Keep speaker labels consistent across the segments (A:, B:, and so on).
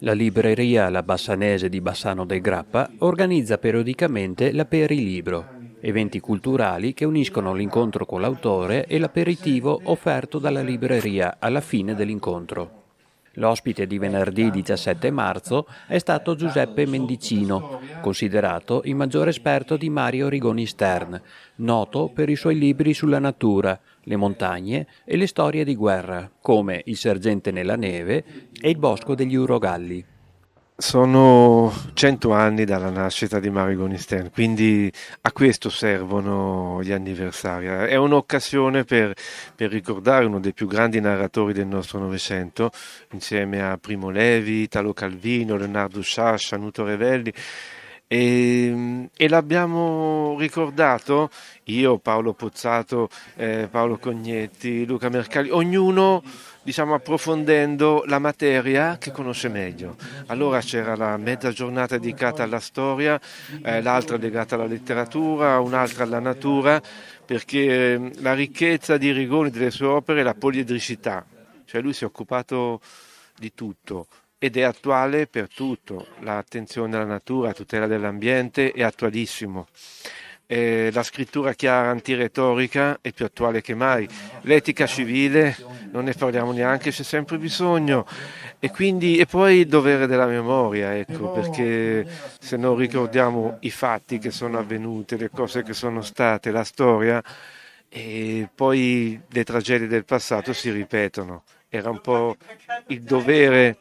A: La libreria La Bassanese di Bassano del Grappa organizza periodicamente l'Aperilibro, eventi culturali che uniscono l'incontro con l'autore e l'aperitivo offerto dalla libreria alla fine dell'incontro. L'ospite di venerdì 17 marzo è stato Giuseppe Mendicino, considerato il maggiore esperto di Mario Rigoni Stern, noto per i suoi libri sulla natura, le montagne e le storie di guerra, come Il sergente nella neve e Il bosco degli urogalli.
B: Sono 100 anni dalla nascita di Mario Gonistern, quindi a questo servono gli anniversari. È un'occasione per ricordare uno dei più grandi narratori del nostro Novecento, insieme a Primo Levi, Italo Calvino, Leonardo Sciascia, Nuto Revelli. E l'abbiamo ricordato io, Paolo Pozzato, Paolo Cognetti, Luca Mercalli, ognuno diciamo approfondendo la materia che conosce meglio. Allora c'era la mezza giornata dedicata alla storia, l'altra legata alla letteratura, un'altra alla natura, perché la ricchezza di Rigoni, delle sue opere, è la poliedricità, cioè lui si è occupato di tutto ed è attuale per tutto. L'attenzione alla natura, la tutela dell'ambiente è attualissimo. La scrittura chiara antiretorica è più attuale che mai. L'etica civile, non ne parliamo neanche, c'è sempre bisogno. E poi il dovere della memoria, ecco, perché se non ricordiamo i fatti che sono avvenuti, le cose che sono state, la storia, e poi le tragedie del passato si ripetono. Era un po' il dovere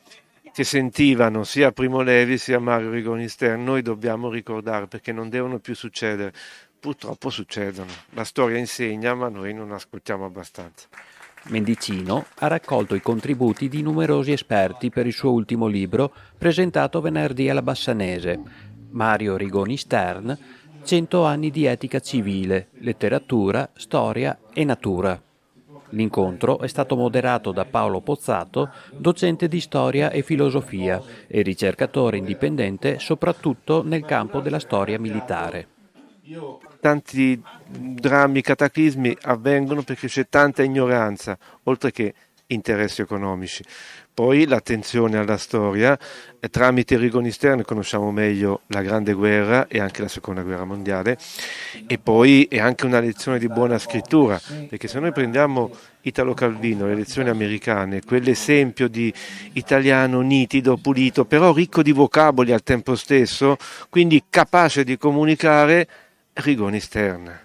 B: che sentivano sia Primo Levi sia Mario Rigoni Stern. Noi dobbiamo ricordare perché non devono più succedere. Purtroppo succedono. La storia insegna, ma noi non ascoltiamo abbastanza.
A: Mendicino ha raccolto i contributi di numerosi esperti per il suo ultimo libro presentato venerdì alla Bassanese, Mario Rigoni Stern, 100 anni di etica civile, letteratura, storia e natura. L'incontro è stato moderato da Paolo Pozzato, docente di storia e filosofia e ricercatore indipendente soprattutto nel campo della storia militare.
B: Tanti drammi, cataclismi avvengono perché c'è tanta ignoranza, oltre che interessi economici. Poi l'attenzione alla storia, tramite Rigoni Stern conosciamo meglio la Grande Guerra e anche la Seconda Guerra Mondiale, e poi è anche una lezione di buona scrittura, perché se noi prendiamo Italo Calvino, le lezioni americane, quell'esempio di italiano nitido, pulito, però ricco di vocaboli al tempo stesso, quindi capace di comunicare, Rigoni Stern.